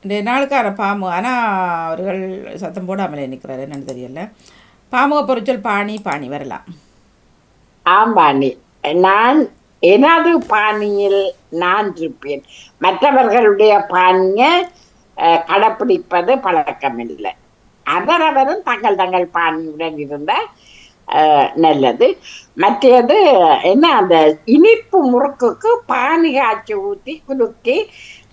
இன்றைய நாளுக்கான பாமு ஆனால் அவர்கள் சத்தம் போடாமலே நிற்கிறாரு என்னன்னு தெரியல. பாமுக பொறிச்சல் பாணி பாணி வரலாம். ஆம்பாணி. நான் எனது பாணியில் நான் இருப்பேன். மற்றவர்களுடைய பாணியை கடைப்பிடிப்பது பழக்கமில்லை. அவரவரும் தங்கள் தங்கள் பாணியுடன் இருந்த நல்லது. மற்றது என்ன, அந்த இனிப்பு முறுக்குக்கு பானி காய்ச்சி ஊற்றி குலுக்கி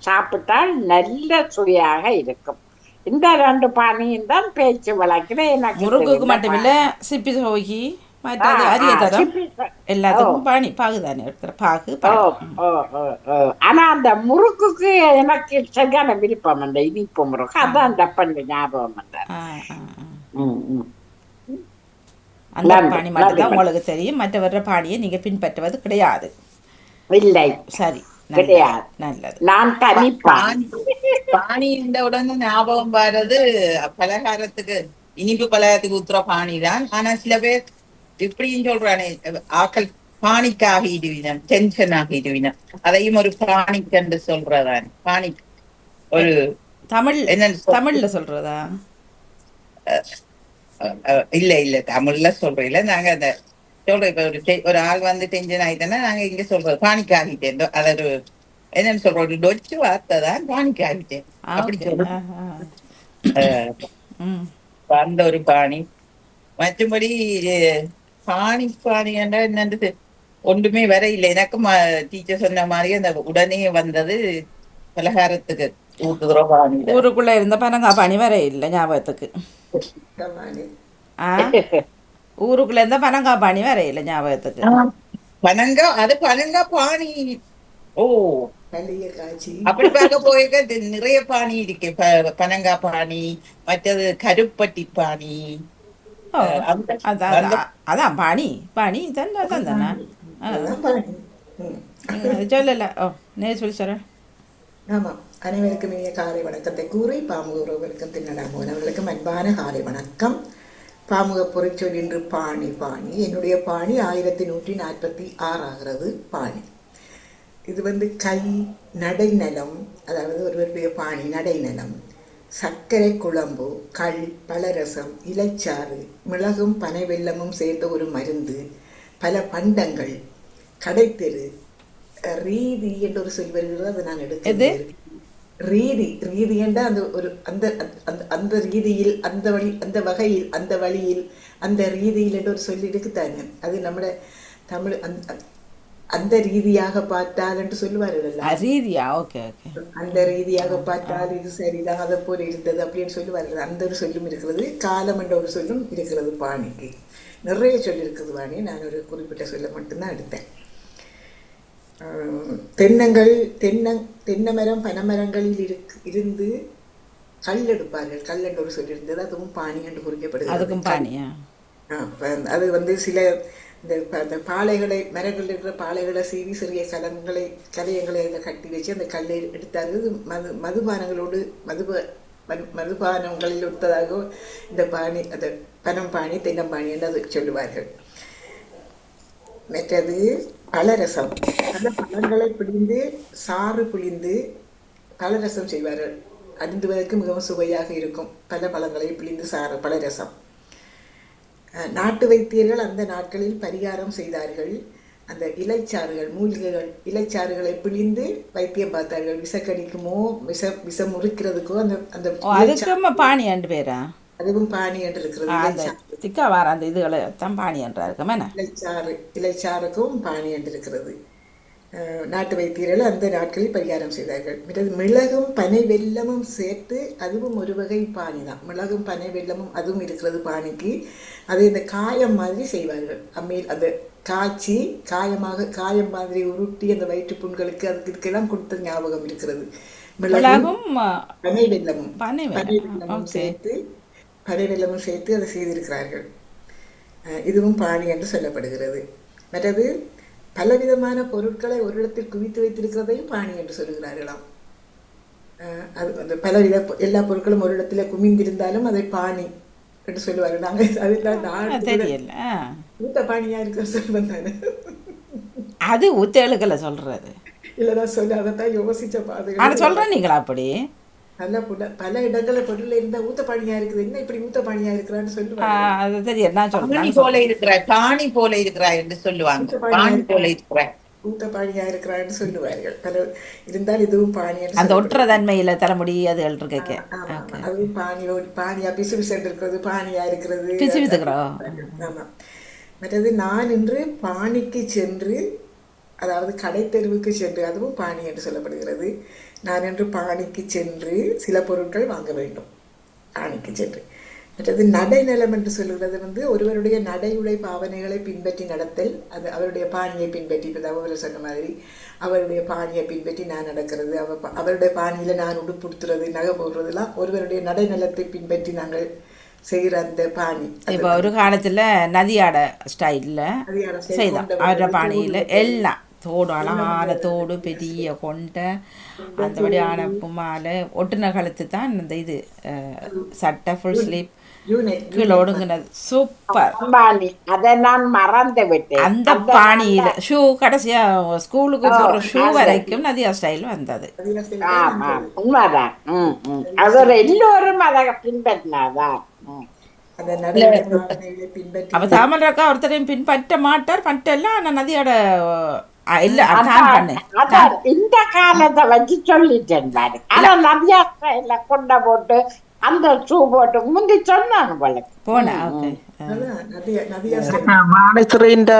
சாப்பிட்டால் நல்ல சுவையாக இருக்கும். இந்த ரெண்டு பானியும் தான் பேச்சு வழக்கில் எனக்கு முறுக்குக்கு தெரிந்த மட்டுமில்லை, சிப்பி சோகி ஆ மற்றது ஆ அரிய தரம் சிப்பி ஓ எல்லாத்துக்கும் பாணி பாகு தானே எடுக்கிற பாகு ஓ பாணி. ஓ ஓ ஓ. ஆனா அந்த முறுக்குக்கு எனக்கு சரியான விருப்பம், அந்த இனிப்பு முறுக்கு. ஆ அதான் அந்த பண்ண ஞாபகம் வந்தார். ஆ ஆ ஆ. ம், ம். அந்த நன்றி பாணி நன்றி மட்டும்தான் மேடம். உங்களுக்கு தெரியும், மற்றவர பாணியை நீங்கள் பின்பற்றுவது கிடையாது. இல்லை, சரி, நல்லது கிடையாது. நல்லது. நான் தனிப்பான். பாணி பாணி இந்த உடனே ஞாபகம் வர்றது பலகாரத்துக்கு, இனிப்பு பலகாரத்துக்கு ஊத்துற பாணி தான். ஆனா சில பேர் இப்படியும் சொல்றானே, ஆக்கள் பாணிக்கு ஆகிடுவினம், டென்ஷன் ஆகிடுவினம், அதையும் ஒரு பாணிக்கண்டு சொல்றதான். பாணி ஒரு தமிழ் என்னன்னு தமிழில் சொல்கிறதா? இல்ல இல்ல தமிழ்ல சொல்றோம். இல்ல நாங்க அந்த சொல்றோம். இப்ப ஒரு ஆள் வந்து டென்ஷன் ஆயிட்டேன்னா நாங்க இங்க சொல்றோம் பாணிக்கு ஆகிட்டேன். அது ஒரு என்னன்னு சொல்றோம், ஒரு டொச்சு வார்த்தை தான் பாணிக்கு ஆகிட்டேன் அப்படி ஓகே. சொல்றோம். ஆ ஆ. ம். அந்த ஒரு பாணி. மற்றபடி பாணி பாணி என்ற என்னது ஒன்றுமே வர இல்லை எனக்கும். டீச்சர் சொன்ன மாதிரி அந்த உடனே வந்தது பலகாரத்துக்கு ஊத்துகிற பாணி தான். ஊருக்குள்ளே இருந்த பனங்கா பாணி வர இல்லை ஞாபகத்துக்கு. கமானி. ஆ, ஊருக்குள்ளே இருந்த பனங்கா பாணி வர இல்லை ஞாபகத்துக்கு. பனங்கா, அது பனங்கா பாணி. ஓ, பள்ளிய காய்ச்சி. அப்படி பார்க்க போயிருக்க நிறைய பாணி இருக்கு. பனங்கா பாணி, மற்றது கருப்பட்டி பாணி. ஓ, அந்த அதான் அந்த அதான் அதான் பாணி பாணி தான் அதான் தானே. ஆ, அதுதான் பாணி. ம். நீங்கள் சொல்லலை. ஓ, சொல்லி சொல்கிறேன். ஆமாம். அனைவருக்கும் இனிய காலை வணக்கத்தை கூறி பாமுக உறவுகளுக்கும் தின்னடாமோகன் அவர்களுக்கும் அன்பான காலை வணக்கம். பாமுக பொறிச்சொல் இன்று பாணி பாணி. என்னுடைய பாணி 1146 ஆகிறது பாணி. இது கை நடைநலம், அதாவது ஒருவருடைய பாணி நடைநலம். சர்க்கரை குழம்பு, கள், பலரசம், இலைச்சாறு, மிளகும் பனை வெல்லமும் சேர்ந்த ஒரு மருந்து, பல பண்டங்கள், கடைத்தெரு, ரீதி என்ற ஒரு சொல் வருகிறது. அதை நான் எது? எடுக்கிறேன். ரீதி ரீதி என்ற அந்த ஒரு அந்த அந்த அந்த ரீதியில், அந்த வழி, அந்த வகையில், அந்த வழியில், அந்த ரீதியில் என்ற ஒரு சொல்லி இருக்குத்தாங்க. அது நம்மட தமிழ் அந்த ரீதியாக பார்த்தால் என்று சொல்லுவார்கள். ரீதியா? Okay okay. அந்த ரீதியாக பார்த்தால் இது சரிதான், அதை போல இருந்தது அப்படின்னு சொல்லுவார்கள். அந்த ஒரு சொல்லும் இருக்கிறது. காலம் என்ற ஒரு சொல்லும் இருக்கிறது பாணிக்கு. நிறைய சொல்லி இருக்குது பாணி. நான் ஒரு குறிப்பிட்ட சொல்ல மட்டும்தான் எடுத்தேன். தென்னங்கள் தென்னை மரம் பனைமரங்களில் இருந்து கல் எடுப்பார்கள். கல் என்று ஒரு சொல்லி இருந்தது. அதுவும் பாணி என்று குறிக்கப்படுகிறது. அதுக்கும் பாணியா? அது சில இந்த பாலைகளை, மரங்கள் இருக்கிற பாலைகளை சீவி சிறிய கலையங்களை அதில் கட்டி வச்சு அந்த கல்லை எடுத்தார்கள். மதுபானங்களோடு மதுபானங்களில் ஒத்ததாக இந்த பாணி, அந்த பனம் பாணி, தென்னம்பாணி என்று அதை சொல்லுவார்கள். மற்றது பலரசம். பல பழங்களை பிழிந்து சாறு பிழிந்து பலரசம் செய்வார்கள். அருந்துவதற்கு மிகவும் சுவையாக இருக்கும். பல பழங்களை பிழிந்து சாறு, பலரசம். நாட்டு வைத்தியர்கள் அந்த நாட்களில் பரிகாரம் செய்தார்கள். அந்த இலைச்சாறுகள், மூலிகைகள், இலைச்சாறுகளை பிழிந்து வைத்தியம் பார்த்தார்கள். விஷக்கடிக்குமோ விஷம் முறிக்கிறதுக்கோ அந்த அந்த பாணி என்று பேரா? அதுவும் பாணி என்று இருக்கிறது. திக்கா வார அந்த இதுகளை தான் பாணி என்றா இருக்கும். இலைச்சாறுக்கும் பாணி என்று இருக்கிறது. நாட்டு வைத்தியர்கள் அந்த நாட்களில் பரிகாரம் செய்தார்கள். மிளகும் பனை வெல்லமும் சேர்த்து, அதுவும் ஒரு வகை பாணி தான். மிளகும் பனை வெல்லமும் அதுவும் இருக்கிறது பாணிக்கு. அதை இந்த காயம் மாதிரி செய்வார்கள். அம்மையில் அந்த காய்ச்சி காயம் மாதிரி உருட்டி அந்த வயிற்று புண்களுக்கு அதுக்கு இதுக்கெல்லாம் கொடுத்த ஞாபகம் இருக்கிறது. மிளகும் பனை வெல்லமும் சேர்த்து அதை செய்திருக்கிறார்கள். இதுவும் பாணி என்று சொல்லப்படுகிறது. மற்றது பலவிதமான பொருட்களை ஒரு இடத்தில் குவித்து வைத்திருக்கிறதையும் பாணி என்று சொல்லுகிறார்களாம். அது அந்த பலவித எல்லா பொருட்களும் ஒரு இடத்துல குமிந்திருந்தாலும் அதை பாணி என்று சொல்லுவார்கள். நாங்கள் அதெல்லாம் தெரியல. ஊத்த பாணியா இருக்கிற சொல்லுவேன் நான். அது ஊத்தேழுக்களை சொல்றது இல்லைதான் சொல்லி அதைத்தான் யோசிச்ச பாதுகாப்பு சொல்றேன். நீங்களா அப்படி பல இடங்கள்ல பொருள் இருந்தா ஊத்தப்பாணியா இருக்குது, என்ன இப்படி ஊத்தப்பாணியா இருக்கிறான்னு சொல்லுவார்கள். அது தெரியும், நான் சொல்றேன், பாணி நாங்க போல சொல்றேன். இருக்கிறாய், பாணி போல இருக்கிறாய் என்று சொல்லுவாங்க. ஊத்தப்பாணியா பாணி போல இருக்கிறான், இருக்கிறாய். ஊத்தப்பாணியா இருக்கிறான்னு சொல்லுவார்கள். பல இருந்தால் இதுவும் பாணின்னு அந்த ஒட்டுற சொல்லப்படுது. தன்மையில தலைமுடி அதுகள் இருக்க. ஆமா ஆமா, ஓகே. அதுவும் பாணியா பிசு பிசு இருக்கிறது, பாணியா இருக்கிறது. பிச்சு அது பித்துக்கிறோம். ஆமா. மற்றது நான் இன்று பாணிக்கு சென்று, அதாவது கடை தெருவுக்கு சென்று, அதுவும் பாணி என்று சொல்லப்படுகிறது. நான் இன்று பாணிக்கு சென்று சில பொருட்கள் வாங்க வேண்டும், பாணிக்கு சென்று. மற்றது நடைநலம் என்று சொல்லுகிறது ஒருவருடைய நடையுடை பாவனைகளை பின்பற்றி நடத்தல். அது அவருடைய பாணியை பின்பற்றி, இப்போ அவர் சொன்ன மாதிரி அவருடைய பாணியை பின்பற்றி நான் நடக்கிறது, அவருடைய பாணியில் நான் உடுப்புடுத்துறது, நகை போடுறதுலாம் ஒருவருடைய நடைநலத்தை பின்பற்றி நாங்கள் செய்கிற அந்த பாணி. இப்போ ஒரு காலத்துல நதியாட ஸ்டைல்ல அதிகாரம் செய்தான் அவரோட பாணியில எல்லாம் தோடு, அழகான தோடு, பெரிய கொண்டை, அந்தபடியான மாலை, ஒட்டுன கழுத்து தான் இந்த இது சட்டை ஃபுல் ஸ்லீப் யூனிட் கீழே ஒடுங்கினது சூப்பர். அம்பானி, அதை நான் மறந்து விட்டேன். அந்த பாணியில ஷூ கடைசியா ஸ்கூலுக்கு போடுற ஷூ வரைக்கும் நதியா ஸ்டைல் வந்தது. ஆமா, உண்மைதான். அது ஒரு எல்லோரும் அதை பின்பற்றினாதான். அந்த நடைமுறை பாவனைகளை பின்பற்றி அப்ப தாமல் அக்கா ஒருத்தரையும் பின்பற்ற மாட்டார், பட்டெல்லாம் நான் நதியோட இல்ல தான் பண்ணேன். அதான் இந்த காலத்தை வச்சு சொல்லிட்டேன் பாரு. ஆனா நதியா ஸ்டைல கொண்ட போட்டு அந்த ஷூ போட்டு முந்தி சொன்னாங்க போல. போனேன். ஓகே. அதான் நதியா മാനസറിന്റെ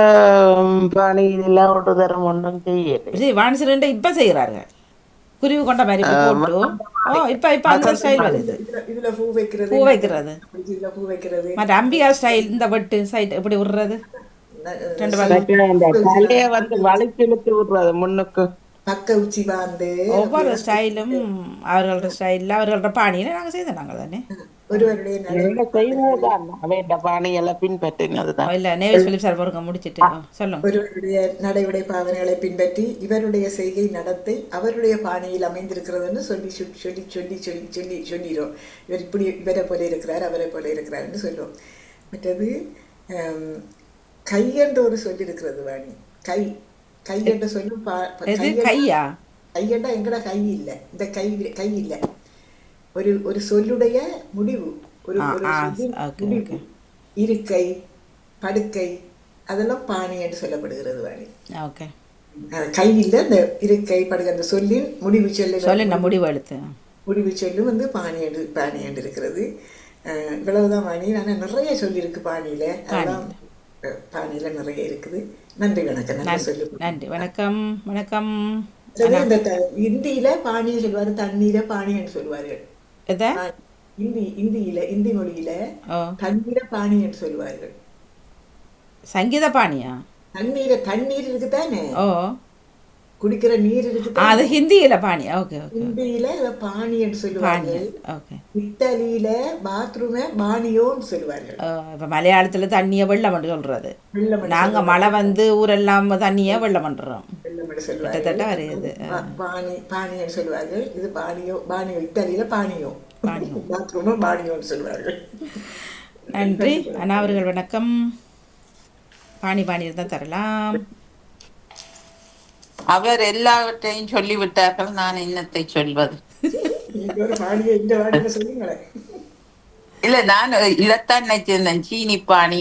പണിയിലെല്ലാം ഒരു തരം ഒന്നും ചെയ്യല്ലേ. வாணிசிரண்டை இப்ப செய்யறாங்க, குருவி கொண்ட மாதிரி இப்ப போட்டு. இப்ப அந்த ஸ்டைல் வருது, இதுல பூ வைக்கிறது, பூ வைக்கிறது. இதுல பூ வைக்கிறது, மற்ற அம்பிகா ஸ்டைல் இந்த வெட்டு சைட் எப்படி விடுறது, ரெண்டு பக்கம் இந்த தலைய வளைச்சு இழுத்து விடுறது முன்னுக்கு. பக்க உச்சி பாந்து ஒவ்வொரு ஸ்டைலும் அவர்களோட ஸ்டைலில் அவர்களோட பாணியில் நாங்கள் செய்தோம். நாங்கள் தானே ஒருவருடைய செய்வதுதான் அவன் பாணியெல்லாம் பின்பற்றினதுதான். இல்லை நேவிஸ் பிலிப் சார் பொருங்க முடிச்சிட்டு சொல்லுங்க. ஒருவருடைய நடைமுறை பாவனைகளை பின்பற்றி இவருடைய செய்கை நடத்தை அவருடைய பாணியில் அமைந்திருக்கிறதுன்னு சொல்லி சொல்லி சொல்லி சொல்லி சொல்லி சொல்லிடும். இவர் இப்படி இவரை போல இருக்கிறார், அவரை போல இருக்கிறார்னு சொல்லுவோம். மற்றது கை என்ற ஒரு சொல்லி இருக்கிறது வாணி. கை கை என்ற சொல்லும் கையா, கையண்டா எங்கட கை இல்லை, இந்த கை இல்லை, ஒரு ஒரு சொல்லுடைய முடிவு, ஒரு முடிவு, இருக்கை, படுக்கை, அதெல்லாம் பாணி என்று சொல்லப்படுகிறது வாணி. ஓகே. கை இல்லை, அந்த இருக்கை, படுக்கை, அந்த சொல்லின் முடிவு சொல்லி முடிவு எழுத்து முடிவு சொல்லும் பாணி என்று இருக்கிறது. இவ்வளவுதான் வாணி. நான் நிறைய சொல்லியிருக்கு பாணியில, அதெல்லாம் பாணியில நிறைய இருக்குது. நன்றி, வணக்கம். நல்லா சொல்லு. நன்றி, வணக்கம். வணக்கம். இந்த இந்தியில பாணியை சொல்வாரு, தண்ணீர பாணி என்று சொல்வார்கள். இந்தி மொழியில தண்ணீர பாணி என்று சொல்வார்கள். சங்கீத பாணியா? தண்ணீர் இருக்குதானே, ஓ குடிக்கிற நீர் இருக்கு, அது ஹிந்தியில பாணி. ஓகே. ஹிந்தியில பாணி என்று சொல்லுவார்கள். இத்தாலியில பாத்ரூம பாணியோன்னு சொல்லுவார்கள். இப்ப மலையாளத்துல தண்ணிய வெள்ளம் என்று சொல்றது, நாங்க மழை வந்து ஊரெல்லாம் தண்ணிய வெள்ளம் பண்றோம். கிட்டத்தட்ட வருது. பாணின்னு சொல்லுவார்கள். இது பாணியோ இத்தாலியில பாணியோ, பாத்ரூம பாணியோன்னு சொல்லுவார்கள். நன்றி அண்ணா அவர்கள், வணக்கம். பாணி தான் தரலாம். அவர் எல்லாவற்றையும் சொல்லிவிட்டார்கள், நான் இன்னத்தை சொல்வது. இல்ல, நான் இதைத்தான் நினைச்சிருந்தேன். சீனி பாணி,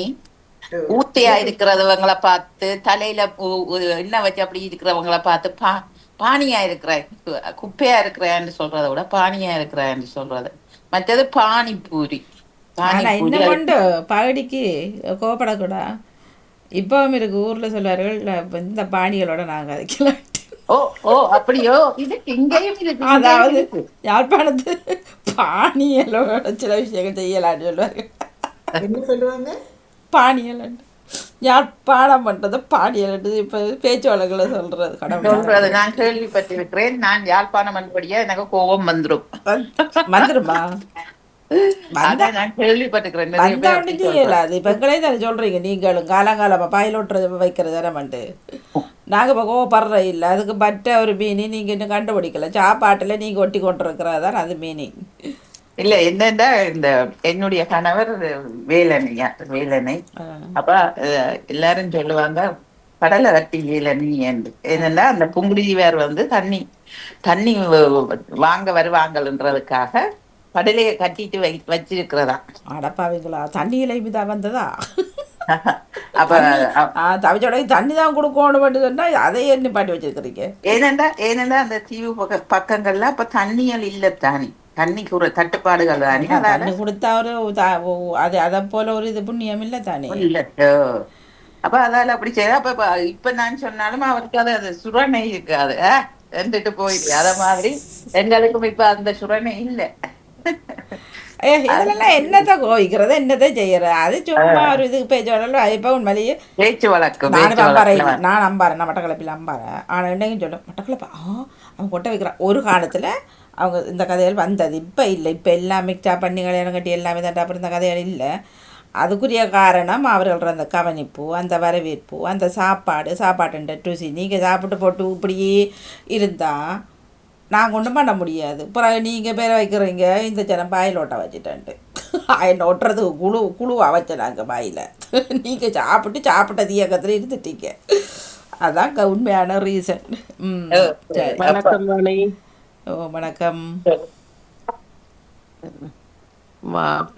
ஊத்தையா இருக்கிறவங்களை பார்த்து, தலையில எண்ணெய் வச்சு அப்படி இருக்கிறவங்களை பார்த்து பானியா இருக்கிறாய், குப்பையா இருக்கிறான்னு சொல்றதை விட பானியா இருக்கிறான்னு சொல்றது. மற்றது பானிபூரி. இன்னும் கொண்டு பகடிக்கு கோபப்படக்கூடா. இப்பவும் இருக்கு, ஊர்ல சொல்வார்கள் இந்த பாணிகளோட நாங்க அதைக்கலாம். அப்படியோ? இதுக்கு இங்கேயும் இருக்கு. அதாவது யாழ்ப்பாணத்து பாணியலோட சில விஷயங்கள் செய்யலான்னு சொல்லுவார்கள். என்ன சொல்லுவாங்க? பாணியல், யாழ்ப்பாணம் பண்றது பாணியல். இப்ப பேச்சு வழக்குல சொல்றது கடவுள் நான் கேள்விப்பட்டிருக்கிறேன். நான் யாழ்ப்பாணம் அன்படியா எனக்கு கோபம் வந்துருமா? சொல்றீங்க நீங்களும் காலங்காலமா பாயிலோட்டுறது வைக்கிறது தானே. நாங்க இப்ப கோவப்படுற இல்லை, அதுக்கு மற்ற ஒரு மீனிங் நீங்க இன்னும் கண்டுபிடிக்கல. சாப்பாட்டுல நீங்க ஒட்டி கொண்டிருக்கிறதான் அது மீனிங். இல்ல, என்னன்னா இந்த என்னுடைய கணவர் வேலனை. அப்ப எல்லாரும் சொல்லுவாங்க, கடலை வட்டியில நீ என்னன்னா அந்த புங்குடுஜீவார் வந்து தண்ணி தண்ணி வாங்க வருவாங்கன்றதுக்காக கடலையை கட்டிட்டு வச்சிருக்கிறதா. அடப்பாவீங்களா, தண்ணியில இதான் வந்ததா? அப்ப தண்ணி தவிச்சோட தண்ணி தான் கொடுக்கணும் சொன்னா அதை என்ன பாட்டி வச்சிருக்கிறீங்க? ஏனென்றா அந்த தீவு பக்கங்கள்ல அப்ப தண்ணிகள் இல்லத்தானே, தண்ணிக்கு ஒரு தட்டுப்பாடுகள் தானே. அதான் அதால தண்ணி கொடுத்தா ஒரு அது அதை போல ஒரு இது புண்ணியம் இல்லை தானே. இல்ல. அப்ப அதால அப்படி செய்ய. அப்ப இப்ப நான் சொன்னாலும் அவருக்கு அது சுரணை இருக்காது, வந்துட்டு போயிட்டு அத மாதிரி எங்களுக்கும் இப்ப அந்த சுரணை இல்லை. இதெல்லாம் என்னத்தை கோவிக்கிறது, என்னத்தை செய்யறது? அது சும்மா ஒரு இது பேச்சோட இப்போ உண்மையிலேயே பேச்சு வழக்கம். நான் நம்பாறேன், நான் மட்டக்களப்பில் நம்பாறேன். ஆனால் என்னையும் சொல்லும் மட்டக்களப்பா அவன் கொட்டை வைக்கிறான். ஒரு காலத்தில் அவங்க இந்த கதைகள் வந்தது, இப்போ இல்லை. இப்போ எல்லாம் மிக்சா பண்ணி கல்யாணம் கட்டி எல்லாமே தட்டா. அப்புறம் இந்த கதைகள் இல்லை. அதுக்குரிய காரணம் அவர்கள அந்த கவனிப்பு, அந்த வரவேற்பு, அந்த சாப்பாட்டுன்ற ருசி. நீங்கள் சாப்பிட்டு போட்டு இப்படியே இருந்தால் நான் கொண்டு பண்ண முடியாது. அப்புறம் நீங்கள் பேரை வைக்கிறீங்க, இந்த ஜனம் பாயில் ஓட்ட வச்சுட்டேன்ட்டு என்ன ஒட்டுறதுக்கு குழுவாக வச்சேன் நாங்கள் பாயில். நீங்கள் சாப்பிட்டது இயக்கத்தில் இருந்துட்டீங்க. அதான் உண்மையான ரீசன். சரி. வணக்கம் வாணி. ஓ வணக்கம்.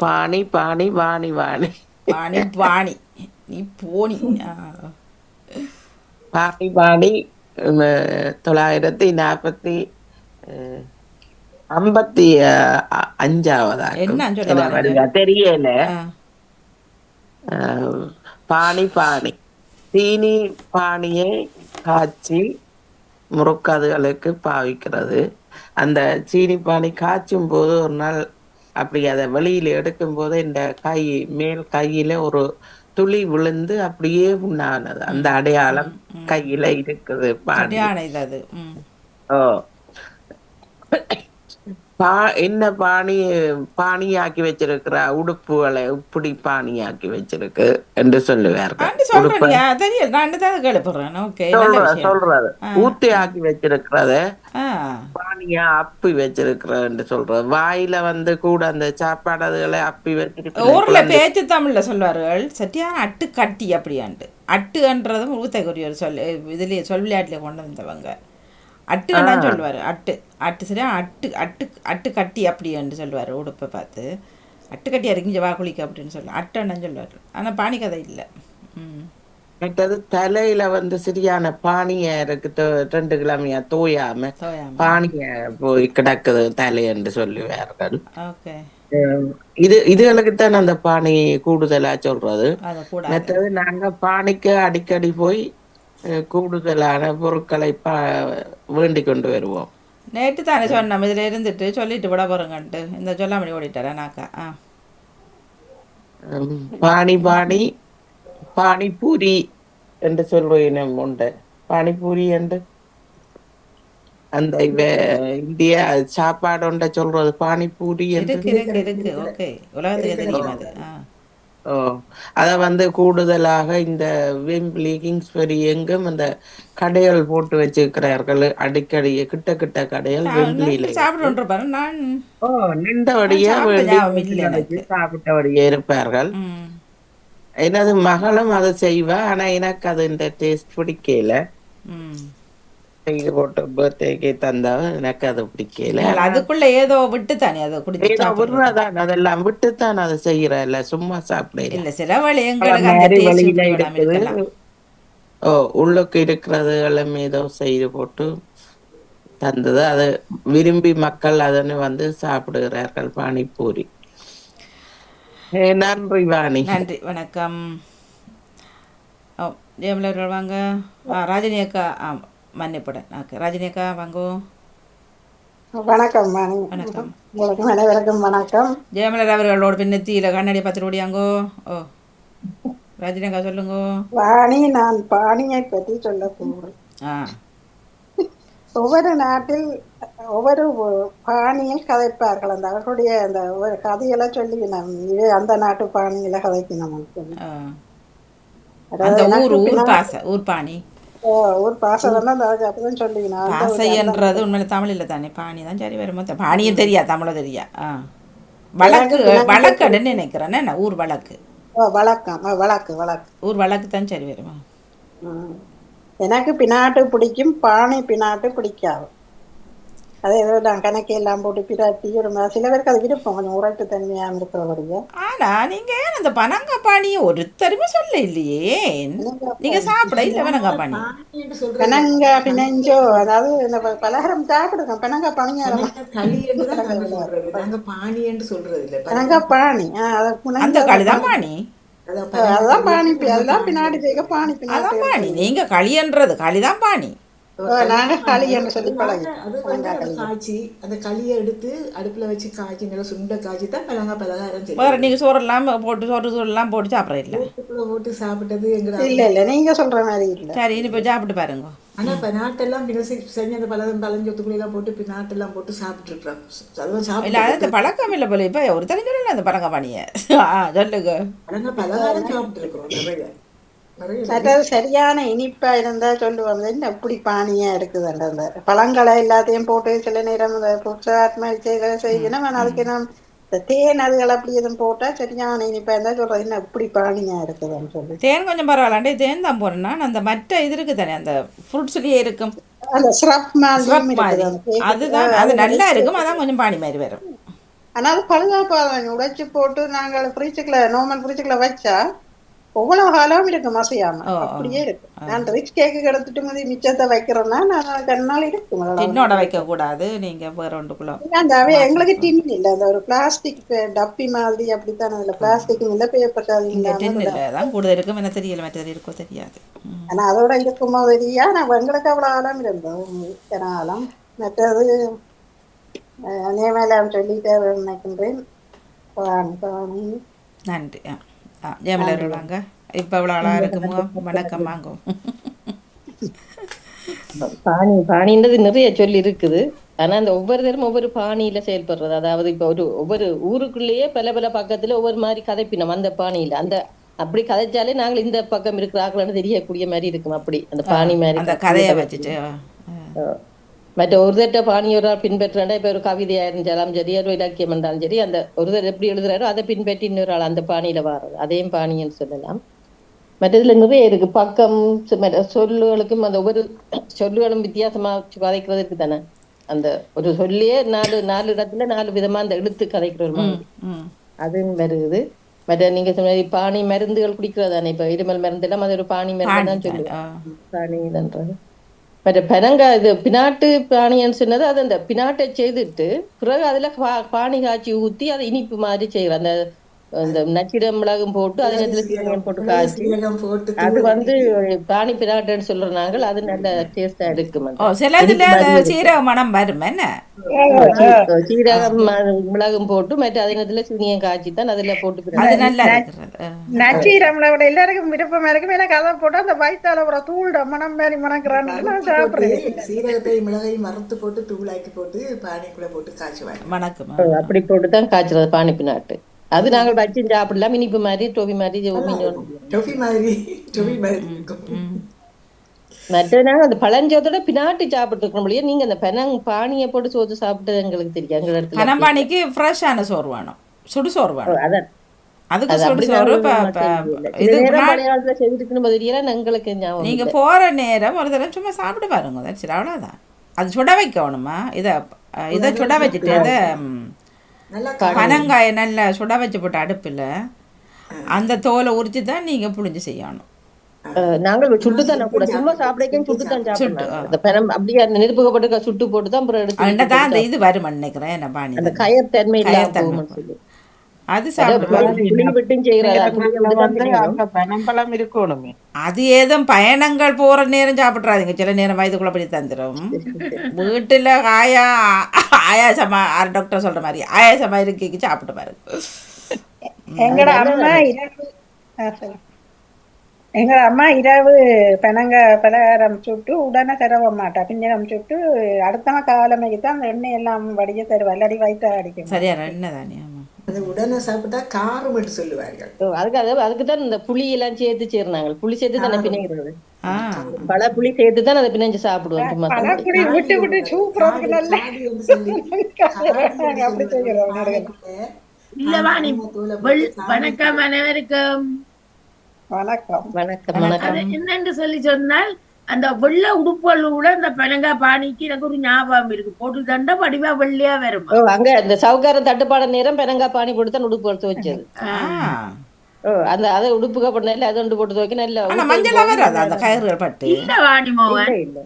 பாணி பாணி வாணி வாணி பாணி பாணி நீ போனி. பாணி பாணி 955 என்ன சொல்ல தெரியல. பாணி பாணி சீனி பாணியை காய்ச்சி முறுக்காதுகளுக்கு பாவிக்கிறது. அந்த சீனி பானி காய்ச்சும் போது ஒரு நாள் அப்படி அதை வெளியில எடுக்கும் போது இந்த மேல் கையில ஒரு துளி விழுந்து அப்படியே உண்ணானது. அந்த அடையாளம் கையில இருக்குது. பாணி ஓ என்ன பாணியாக்கி வச்சிருக்கிற உடுப்புகளை இப்படி பாணியாக்கி வச்சிருக்கு என்று சொல்லுவார்கள். சொல்றது ஊத்தி ஆக்கி வச்சிருக்கிறத பாணியா அப்பி வச்சிருக்கிறன்னு சொல்றது. வாயில வந்து கூட அந்த சாப்பாடுகளை அப்பி வச்சிருக்க. ஊர்ல பேச்சு தமிழ்ல சொல்வார்கள் சட்டியான அட்டு கட்டி அப்படியான்ட்டு. அட்டுன்றதும் ஊத்தக்குரிய ஒரு இதுலயே விளையாட்டுல கொண்டு வந்தவங்க. அட்டுன்னு சொல்லுவார். அட்டு சரியா அட்டு கட்டி அப்படின்னு சொல்லுவார். உடுப்பை பார்த்து அட்டு கட்டி அறிஞ்ச வாக்குளிக்க அப்படின்னு சொல்லுவார். அட்டுன்னு சொல்லுவார். ஆனால் பாணி கதை இல்லை. மற்றது தலையில வந்து சரியான பானிய இருக்கு. 2 கிழமையா தோயாம பானிய போய் கிடக்குது தலை என்று சொல்லுவார்கள். இதுகளுக்குத்தான் அந்த பானி கூடுதலா சொல்றது. மற்றது நாங்க பானிக்கு அடிக்கடி போய் கூடுதலான பொருட்களை வேண்டிக் கொண்டு வருவோம். நேற்று தானே சொன்னோம் இதுல இருந்துட்டு சொல்லிட்டு விட போறோங்கன்ட்டு. இந்த சொல்லாமணி ஓடிட்டாரா நாக்கா. பாணி பாணி பானிபூரி என்று சொல்றேன் உண்டு. பானிபூரி என்று அந்த இந்திய சாப்பாடு ஒன்றை சொல்றது பானிபூரி இருக்கு. உலகத்துக்கு தெரியும் அது. அத வந்து கூடுதலாக இந்த வெம்பிளி கிங்ஸ்பரி எங்கும் அந்த கடைகள் போட்டு வச்சிருக்கிறார்கள். அடிக்கடி கிட்ட கடைகள் வெம்பிளியில நின்றபடியே சாப்பிட்டபடியே இருப்பார்கள். எனது மகளும் அதை செய்வா. ஆனா எனக்கு அது இந்த டேஸ்ட் பிடிக்கல. இது போட்டு பர்த்டேக்கு தந்தா எனக்கு அது பிடிக்கல. அதுக்குள்ள ஏதோ விட்டுத்தானே அதை விடுறதான், அதெல்லாம் விட்டுத்தான் அதை செய்யற. இல்ல சும்மா சாப்பிட இல்ல. சில வழியில இருக்குது. உள்ளுக்கு இருக்கிறது எல்லாம் ஏதோ செய்து போட்டு தந்தது. அது விரும்பி மக்கள் அதனை வந்து சாப்பிடுகிறார்கள். பானிபூரி. நன்றி வாணி. நன்றி. வணக்கம். ஜெயமலர்கள் வாங்க. ராஜினி அக்கா மன்னிப்படன். ராஜினி அக்கா வாங்கோ. வணக்கம். வணக்கம். அனைவருக்கும் வணக்கம். ஜெயமலர் அவர்களோட பின்னத்தியில கண்ணாடி பார்த்துட்டு ஓடியாங்கோ. ஓ ராஜினி அக்கா சொல்லுங்க. வாணி, நான் பாணியை பற்றி சொல்ல போகிறேன். ஒவ்வொரு நாட்டில் ஒவ்வொரு பாணியில் கதைப்பார்கள். அந்த அவர்களுடைய அந்த ஒரு கதையெல்லாம் சொல்லி இது அந்த நாட்டு பாணியில கதைக்கணும். ஊர் பாசைன்றது உண்மையில தமிழ் இல்லை தானே. பாணி தான் சரி வரும். பாணியும் தெரியா, தமிழும் தெரியா. வழக்குன்னு நினைக்கிறேன். ஊர் வழக்கு வழக்கம் வழக்கு ஊர் வழக்கு தான் சரி வருமா. எனக்கு பினாட்டு பிடிக்கும், பானி பினாட்டு பிடிக்காது. அது ஏதோ நான் கணக்கையெல்லாம் போட்டு பிராட்டி ஒரு சில பேருக்கு அது விருப்பம், கொஞ்சம் உரைப்பு தன்மையாக இருக்கிறபடியே. ஆனா நீங்க ஏன் அந்த பனங்காப்பாணியை ஒருத்தருமே சொல்ல இல்லையே? நீங்க சாப்பிட இல்லை பனங்காப்பாணி? பானி என்று சொல்றது பெனங்கா பிணைஞ்சோ, அதாவது இந்த பலகாரம் சாப்பிடுங்க. பெனங்கா பணியாரம், களி என்று தான் நாங்க சொல்றது. நாங்க பானி என்று சொல்றது இல்லை. பெனங்கா பாணி. அதை அந்த புனைஞ்சு அதை களிதான் பானி. பாணி. அதுதான் பானி, அதுதான் பின்னாடி பேக பானி பின்னாடி. அதான் பாணி. நீங்க களின்றது களிதான் பாணி. நாங்க களி என்று சொல்லி பழகி. அது வந்து அதை காய்ச்சி அந்த களியை எடுத்து அடுப்புல வச்சு காய்ச்சி நல்லா சுண்ட காய்ச்சி தான் பலகாரம் வேற செய்யும். நீங்க சோறெல்லாம் போட்டு சோறுலாம் போட்டு சாப்பிட்ற இல்லை? வீட்டுக்குள்ள போட்டு சாப்பிட்டது எங்க இல்ல நீங்க சொல்ற மாதிரி இல்ல. சரி, இனி போய் சாப்பிட்டு பாருங்க. ஆனா இப்ப நாட்டெல்லாம் செஞ்ச அந்த பழஞ்சொத்துக்குள்ள எல்லாம் போட்டு நாட்டெல்லாம் போட்டு சாப்பிட்டு இருக்கிறோம். அதுவும் இல்லை, சாப்பிட்டு அது பழக்கம் இல்லை போல. இப்போ ஒரு தெரிஞ்சல அந்த பனங்காப்பாணியை சொல்லுங்க. பலகாரம் சாப்பிட்டு இருக்கிறோம் நிறைய நிறைய. மற்றது சரியான இனிப்பா இருந்தா சொல்லுவாங்க, என்ன எப்படி பானியா இருக்குதுன்ற அந்த பழங்களை எல்லாத்தையும் போட்டு சில நேரம் புதுசாத்மா செய்யணும். ஆனால் அதுக்கு நம்ம இந்த தேன் அதுகள் அப்படி எதுவும் போட்டா சரியான இனிப்பா இருந்தா சொல்றது, என்ன எப்படி பானியா இருக்குதுன்னு சொல்லி. தேன் கொஞ்சம் பரவாயில்லாண்டே தேன் தான் போடுறேன்னா அந்த மற்ற இது இருக்கு தானே, அந்த ஃப்ரூட்ஸ்லேயே இருக்கும் அந்த ஸ்ரப் சிரப் மாதிரி மாதிரி, இருக்குது அந்த cake. அதுதான் அது நல்லா இருக்கும். அதான் கொஞ்சம் பானி மாதிரி வரும். ஆனா அது பழுதாப்பாங்க, உடைச்சு போட்டு நாங்கள் ஃப்ரிட்ஜுக்குள்ள நார்மல் ஃப்ரிட்ஜுக்குள்ள வச்சா ஒவ்வொரு காலம் இருக்கு மசையாம, ஓ, அப்படியே இருக்கு. நான் ரிச் கேக்கு எடுத்துட்டு மாதிரி மிச்சத்தை வைக்கிறேன்னா நான் கண்ணால் இருக்கும். டின்னோட வைக்கக்கூடாது, நீங்கள் வேற ஒன்றுக்குள்ள அந்த எங்களுக்கு டின் இல்லை, அந்த ஒரு பிளாஸ்டிக் டப்பி மாதிரி அப்படித்தான். அதுல பிளாஸ்டிக்கும் இல்லை, பேப்பர் இங்கே இல்லாம. டின்னில் தான் கூடுதல் இருக்கும். என்ன தெரியல, மற்றது இருக்கோ தெரியாது. ஆனா அதோட இருக்குமோ தெரியா. நான் எங்களுக்கு அவ்வளவு ஆழம் இருந்தோம், இத்தனை ஆழம். மற்றது நேமேலாம் சொல்லிட்டே நினைக்கின்றேன். நன்றி. ஜெயமலர் வாங்க. இப்போ இவ்வளோ அழகாக இருக்குமோ? வணக்கம், வாங்கும். பாணின்றது நிறைய சொல்லி இருக்குது. ஆனா அந்த ஒவ்வொரு தரம் ஒவ்வொரு பாணியில செயல்படுறது. அதாவது இப்ப ஒவ்வொரு ஊருக்குள்ளேயே பல பல பக்கத்துல ஒவ்வொரு மாதிரி கதைப்பினம் அந்த பாணியில. அந்த அப்படி கதைச்சாலே நாங்கள் இந்த பக்கம் இருக்கிறார்கள்னு தெரியக்கூடிய மாதிரி இருக்கும். அப்படி அந்த பாணி மாதிரி அந்த கதையை வச்சுட்டு மற்ற ஒரு தட்ட பாணியோட பின்பற்றாண்டா இப்ப ஒரு கவிதையா இருந்தாலும் சரி, ஒரு இலக்கியம் இருந்தாலும் சரி, அந்த ஒரு தடவை எப்படி எழுதுறாரோ அதை பின்பற்றி இன்னொரு ஆள் அந்த பாணியில வாடுறது, அதையும் பாணின்னு சொல்லலாம். மற்றதுல நிறைய இருக்கு பக்கம் சொல்லுகளுக்கும். அந்த ஒவ்வொரு சொல்லுகளும் வித்தியாசமா கதைக்கிறது இருக்கு தானே. அந்த ஒரு சொல்லியே நாலு இடத்துல 4 விதமா அந்த எடுத்து கதைக்கிற ஒரு மாதிரி அதுவும் வருது. மற்ற நீங்க சொன்ன பாணி மருந்துகள் குடிக்கிறதானே, இப்ப இருமல் மருந்து எல்லாம் அது ஒரு பாணி மருந்து தான் சொல்லுவோம். பாணின்றது மற்ற பெனங்கா இது பினாட்டு பாணின்னு சொன்னது. அது அந்த பினாட்டை செய்துட்டு பிறகு அதுல பானி காய்ச்சி ஊத்தி அதை இனிப்பு மாதிரி செய்யற அந்த நச்சிடம் மிளகும் போட்டு அதே நேரத்துல சீரகம் போட்டு காய்ச்சி அது வந்து பானி பினாட்டுன்னு சொல்றோம் நாங்கள். அது நல்ல டேஸ்டா இருக்கும். சிலதுல சீரக மனம் வரும். என்ன சீரகம் மிளகும் போட்டு மற்ற அதே நேரத்துல சீனியம் காய்ச்சி தான் அதுல போட்டு அது நல்லா இருக்கிறது. நச்சீரம் எல்லாருக்கும் விருப்பமா இருக்கும். எனக்கு அதை போட்டு அந்த வயிற்றால ஒரு தூள் மனம் மாதிரி மணக்கிறான்னு நான் சாப்பிடுறேன். சீரகத்தை மிளகையும் மறுத்து போட்டு தூளாக்கி போட்டு பானிக்குள்ள போட்டு காய்ச்சுவாங்க. வணக்கம். அப்படி போட்டுதான் காய்ச்சறது பானி பினாட்டு. அது நாங்கள் வச்சு சாப்பிடலாம். இனிப்பு மாதிரி டோபி மாதிரி மற்ற நாங்கள் அந்த பழஞ்சோத்தோட பினாட்டு சாப்பிட்டு இருக்கோம் இல்லையா. நீங்க அந்த பானியை போட்டு சோறு சாப்பிட்டது எங்களுக்கு தெரியும். எங்க இடத்துல பனம்பானிக்கு ஃப்ரெஷ்ஷான சோறு வேணும், சுடு சோறு வேணும். அதான் அதுக்கு சுடு சோறு எங்களுக்கு ஞாபகம். நீங்க போற நேரம் ஒரு தடவை சும்மா சாப்பிட்டு பாருங்க. சரி, அவ்வளவுதான். அது சுட வைக்கணுமா? இதை சுட வச்சுட்டு அதை பனங்காயை நல்லா சுட வச்சு போட்டு அடுப்பில் அந்த தோலை உரிச்சு தான் நீங்கள் புளிஞ்சு செய்யணும். நாங்கள் சுட்டுதான் கூட சும்மா சாப்பிடக்கும் சுட்டுதான் சாப்பிடணும். அப்படியே அந்த நெருப்புக்கப்பட்டு சுட்டு போட்டு தான் எடுத்து அந்த இது வரும் நினைக்கிறேன். என்ன பாணி அந்த கயர் தன்மை அது சாப்பிட்டு இருக்கணுமே. அது ஏதும் பயணங்கள் போற நேரம் சாப்பிட்றாதீங்க. சில நேரம் வயதுக்குள்ள படி தந்துடும். வீட்டுல ஆயாசமா டாக்டர் சொல்ற மாதிரி ஆயாசமா இருக்கு சாப்பிட்டு பாருங்க. எங்கட அம்மா இரவு பெனங்க பலகாரம் சுட்டு உடனே தரவ மாட்டா. பிஞ்சனம் சுட்டு அடுத்த காலமைக்கு தான் அந்த எண்ணெய் எல்லாம் வடிய தருவா. இல்லாடி வயிற்ற அடிக்கும். சரியான எண்ணெய் தானே. அது உடனே சாப்பிட்டா காரம் என்று சொல்லுவார்கள். அதுக்குதான் இந்த புளி எல்லாம் சேர்த்து சேர்னாங்க. புளி சேர்த்து தானே பிணைகிறது. பல புளி சேர்த்து தான் அதை பிணைஞ்சு சாப்பிடுவோம். வணக்கம். வணக்கம். என்னென்று சொல்லி சொன்னால் அந்த வெள்ளை உடுப்புகள் கூட இந்த பனங்கா பானிக்கு எனக்கு ஒரு ஞாபகம் இருக்கு. போட்டு தண்டா வடிவா வெள்ளையா வருமா. அங்க இந்த சவுக்காரம் தட்டுப்பாட நேரம் பெனங்கா பானி போட்டு தான் உடுப்பு எடுத்து வச்சது. அந்த அதை உடுப்புக்க பண்ணல அதை ஒன்று போட்டு துவைக்க நல்ல மஞ்சள் வராது அந்த கயிறுகள் பட்டு இல்ல வாணிமோவன் இல்ல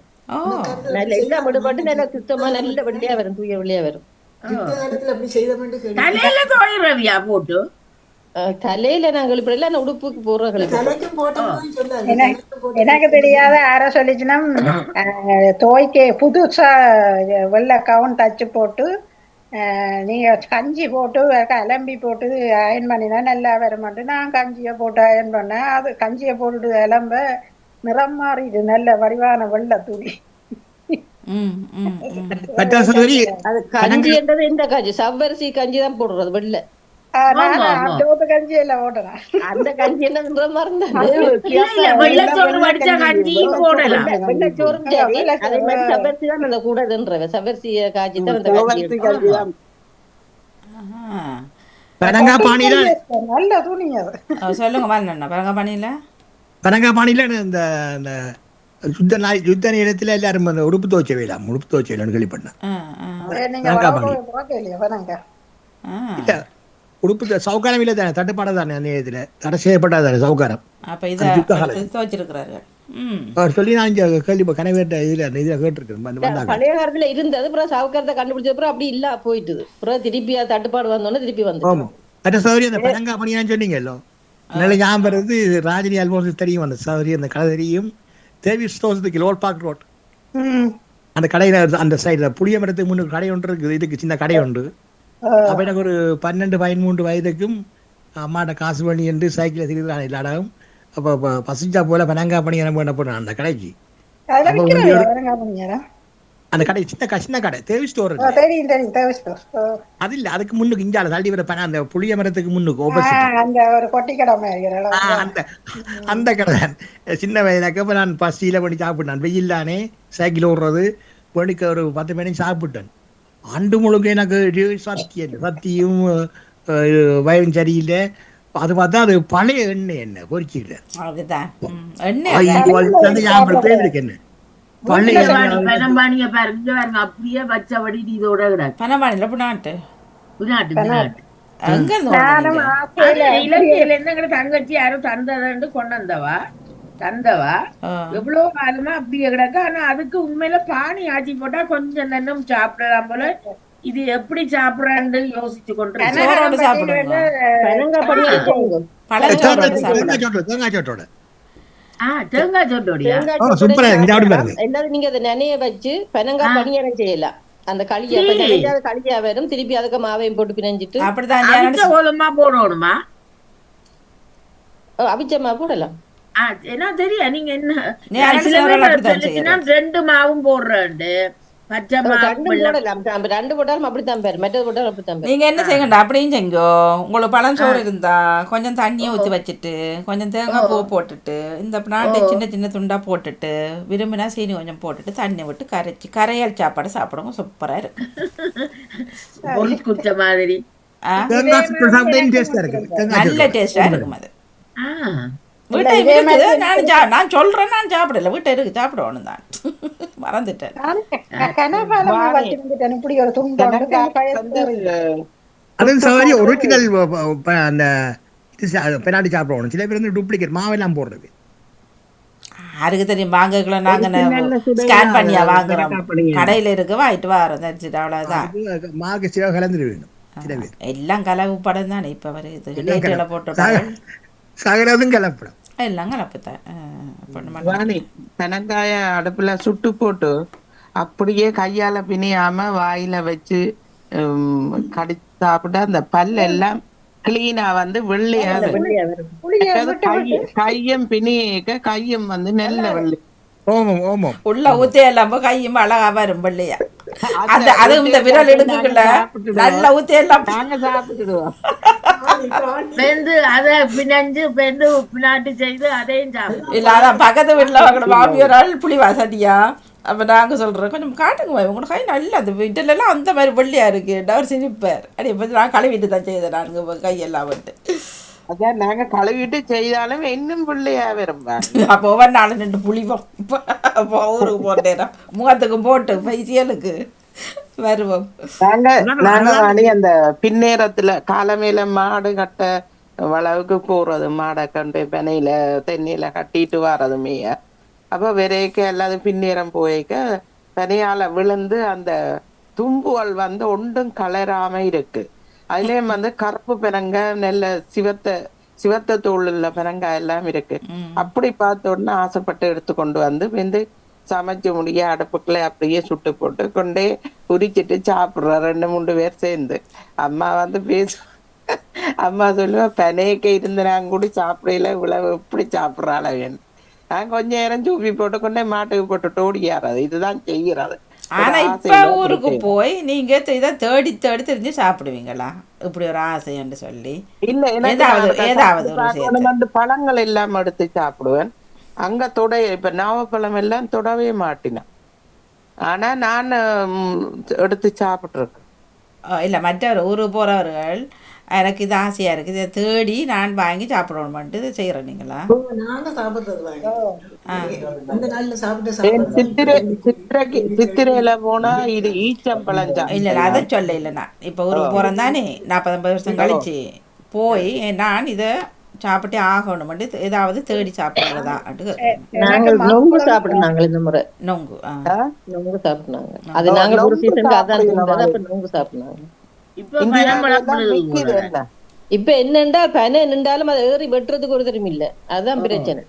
நல்ல எல்லாம் விடுபட்டு நல்ல சுத்தமா நல்ல வெள்ளையா வரும், தூய வெள்ளையா வரும். இந்த காலத்துல அப்படி செய்த தலையில தோயிரவியா போட்டு தலையில நாங்கள் இப்படி எல்லாம் உடுப்புக்கு போடுறோம். தலைக்கும் போட்டோம்னு சொன்னாங்க. எனக்கு தெரியாத யாரோ சொல்லிச்சுன்னா தோய்க்க புதுசா வெள்ளை கவுன் தச்சு போட்டு நீங்க கஞ்சி போட்டு அலம்பி போட்டு அயன் பண்ணினா நல்லா வரமாட்டு நான் கஞ்சியை போட்டு அயன் பண்ணேன். அது கஞ்சியை போட்டுட்டு அலம்ப நிறம் மாறிடு நல்ல வடிவான வெள்ளை துணி. அது கஞ்சி என்றது இந்த கஞ்சி சவ்வரிசி கஞ்சி தான் போடுறது வெள்ளை. கஞ்சி எல்லாம் ஓட்டுறேன். அந்த கஞ்சி என்ன வெள்ளச்சோறு வடிச்ச கஞ்சியும் போடலாம். வெள்ளச்சோறும் சரி அதே மாதிரி சவ்வரிசி தான் அந்த கூடதுன்ற சவ்வரிசிய காய்ச்சி தான் அந்த கஞ்சி தான். நல்ல துணி அது. சொல்லுங்க பரங்காபாணியில பரங்காபாணியில இந்த யுத்த நேரத்துல எல்லாரும் அந்த உடுப்பு துவைச்ச வேலாம் உடுப்பு துவைச்ச வேலாம்னு கேள்விப்பட்டேன். உடுப்பு சவுக்காரம் இல்லை தானே, தட்டுப்பாடு தானே, அந்த நேரத்துல தடை செய்யப்பட்டதானே சவுக்காரம். அவர் சொல்லி நான் கேள்வி கனவேட்ட இதுல கேட்டிருக்கேன். பழைய காலத்துல இருந்தது அப்புறம் சவுக்காரத்தை கண்டுபிடிச்ச அப்புறம் அப்படி இல்ல போயிட்டுது. அப்புறம் திருப்பி தட்டுப்பாடு வந்தோடனே திருப்பி வந்து மற்ற சௌகரியம் அந்த பரங்காபாணியான்னு சொன்னீங்கல்லோ நல்ல ஞாபகம் வருது. ராஜினி ஆல்மோஸ்ட் தெரியும் அந்த சௌகரியம், அந்த கடை தெரியும். தேவி ஸ்டோர்ஸுக்கு லோல் பார்க் ரோட் அந்த கடையில அந்த சைடுல புளிய மரத்துக்கு முன்னுக்கு கடை ஒன்று இருக்குது. இதுக்கு சின்ன கடை உண்டு. அப்ப எனக்கு ஒரு 12-13 வயதுக்கும் அம்மாட்ட காசு பண்ணி என்று சைக்கிளை திரிதான் இல்லாடாகும். அப்ப பசிச்சா போல பனங்காபாணி என்ன போனேன் அந்த கடைக்கு. அந்த கடை சின்ன கடை தேவி ஸ்டோர் அது இல்ல, அதுக்கு முன்னுக்கு இஞ்சால தள்ளி வர அந்த புளிய மரத்துக்கு முன்னுக்கு அந்த கடை சின்ன வயதுக்கு நான் பசியில பண்ணி சாப்பிட்டேன். வெயில் தானே சைக்கிள் ஓடுறது பண்ணிக்க ஒரு 10 மணி சாப்பிட்டேன். ஆண்டு முழுக்க எனக்கு சத்தியும் வயிறும் சரியில்லை. அது பார்த்தா அது பழைய எண்ணெய் என்ன பொறிச்சிட்டு என்ன பழைய பனம்பானிய பாருங்க அப்படியே வச்சபடி இதோட பனம்பானில புனாட்டு இலங்கையில இருந்து தங்கச்சி யாரும் தந்ததண்டு கொண்டு தந்தவா எவ்வளவு காலமா அப்படியே கிடக்க. ஆனா அதுக்கு உண்மையில பானி ஆச்சி போட்டா கொஞ்சம் நன்னும் சாப்பிடலாம் போல. இது எப்படி சாப்பிடறான்னு யோசிச்சு கொண்டு தேங்காய் சோட்டோட எல்லாரும் நீங்க அதை நினைய வச்சு பனங்காய் பணியரை செய்யலாம். அந்த களியா களியா வரும் திருப்பி அதுக்கு மாவையும் போட்டு பிணைஞ்சிட்டு அப்படிதான் போடணுமா? அவிச்சமா போடலாம். என்ன தெரியும் நீங்க என்ன 2 மாவும் போடுறேன். ரெண்டு போட்டாலும் அப்படித்தான் பேர், மெட்டது போட்டாலும் அப்படித்தான் பேர். நீங்க என்ன செய்யண்டா அப்படியும் செஞ்சோ. உங்களுக்கு பழம் சோறு இருந்தா கொஞ்சம் தண்ணியை ஊற்றி வச்சுட்டு கொஞ்சம் தேங்காய் பூ போட்டுட்டு இந்த நாட்டை சின்ன துண்டா போட்டுட்டு விரும்பினா சீனி கொஞ்சம் போட்டுட்டு தண்ணி விட்டு கரைச்சி கரையால் சாப்பாடு சாப்பிடுங்க. சூப்பரா இருக்கு. குடிச்ச மாதிரி நல்ல டேஸ்டா இருக்கும் அது. நான் சொல்றேன், நான் சாப்பிடல, வீட்டை இருக்கு சாப்பிடணும் தான் மறந்துட்டேன். ஒரிஜினல் அந்த பெனாடி சாப்பிடணும். சில பேர் வந்து டூப்ளிகேட் மாவெல்லாம் போடுறது யாருக்கு தெரியும். வாங்கக்குள்ள நாங்க ஸ்கேன் பண்ணியா வாங்குறோம், கடையில இருக்கு வாங்கிட்டு வரோம், தெரிஞ்சுட்டு அவ்வளவுதான். மாக்கு சில கலந்துரு வேணும். எல்லாம் கலவு படம் தானே இப்ப வருது. போட்டு சகலதும் கலப்படம் எல்லாம் கலப்புதான். பனங்காய அடுப்புல சுட்டு போட்டு அப்படியே கையால பிணியாம வாயில வச்சு கடிச்சு சாப்பிட்டா அந்த பல் எல்லாம் கிளீனா வந்து வெள்ளையாது. கையும் பிணிக்க கையும் வந்து நெல்ல வெள்ளை உள்ள ஊத்தி எல்லாம் கையும் அழகா வரும் வெள்ளையா. அது இந்த விரல் எடுக்குள்ள நல்ல ஊத்தி எல்லாம் நாங்க சாப்பிட்டுடுவோம். அதை பிணைஞ்சு பின்னாட்டு செய்து அதையும் சாப்பிடும். இல்ல அதான் பக்கத்து வீட்டுல வாங்கின மாமியாரால் புளி வாசடியா. அப்ப நாங்க சொல்றோம் கொஞ்சம் காட்டுங்க உங்களோட கை நல்ல அது வீட்டுல எல்லாம் அந்த மாதிரி வெள்ளையா இருக்கு. அவர் சிரிப்பார். அடி நான் கழுவிட்டு தான் செய்தேன் நானுங்க கையெல்லாம் வந்து அதான் நாங்க கழுவிட்டு செய்தாலும் இன்னும் பிள்ளையா விரும்பாங்க. அப்போ ஒவ்வொரு நாளும் 2 புளிவோம். இப்போ ஊருக்கு போட்டேன் முகத்துக்கும் போட்டு பைசியலுக்கு வருவோம். நாங்க வாணி அந்த பின்னேரத்துல காலமேல மாடு கட்ட வளவுக்கு போறது, மாடை கண்டு பெனையில தென்னையில கட்டிட்டு வர்றது மேய. அப்ப விரைக்க எல்லாரும் பின்னேரம் போய்க்க பெனையால விழுந்து அந்த தும்புகள் வந்து ஒன்றும் கலராம இருக்கு. அதுலயும் வந்து கருப்பு பெரங்க நெல்ல சிவத்த தோல் உள்ள பெரங்காய் எல்லாம் இருக்கு. அப்படி பார்த்த உடனே ஆசைப்பட்டு எடுத்து கொண்டு வந்து சமைச்சு முடிய அடுப்புக்குள்ள அப்படியே சுட்டு போட்டு கொண்டே உரிச்சிட்டு சாப்பிடுற 2-3 பேர் சேர்ந்து. அம்மா வந்து அம்மா சொல்லுவா, பெனையக்க இருந்து நாங்க கூட சாப்பிடல, இவ்வளவு எப்படி சாப்பிடுறாள் வேணும். நான் கொஞ்ச நேரம் சூப்பி போட்டு கொண்டே மாட்டுக்கு போட்டு ஓடியாறது. இதுதான் செய்யறது. ஆனா இப்ப ஊருக்கு போய் நீங்க இதை தேடி தேடி தெரிஞ்சு சாப்பிடுவீங்களா? இப்படி ஒரு ஆசைன்னு சொல்லி இல்ல, ஏதாவது ஒரு பழங்கள் எல்லாம் எடுத்து சாப்பிடுவேன். அங்க இப்ப நாவப்பழம் எல்லாம் தொடவே மாட்டினேன். ஆனா நான் எடுத்து சாப்பிட்டு இருக்கேன். இல்ல மற்றவர் ஊருக்கு போறவர்கள் எனக்கு இது ஆசையா இருக்கு, இதை தேடி நான் வாங்கி சாப்பிடணும்ட்டு இதை செய்யறேன். நீங்களா? நாங்க சாப்பிடுறது சித்திரையில போனா இது ஈச்சம்பழம். இல்ல அதை சொல்ல இல்ல, நான் இப்ப ஊருக்கு போறேன் தானே 40-50 வருஷம் கழிச்சு போய் நான் இதை சாப்பிட்டே ஆகணும்ட்டு ஏதாவது தேடி சாப்பிடுறதா? நொங்கு சாப்பிடுனாங்க இந்த முறை. நொங்கு சாப்பிடுனாங்க. அது நாங்க ஒரு சீசனுக்கு அதான் நொங்கு சாப்பிடுனாங்க. இப்ப என்னண்டா பனை நின்றாலும் அதை ஏறி வெட்டுறதுக்கு ஒரு தருமே இல்ல. அதுதான் பிரச்சனை.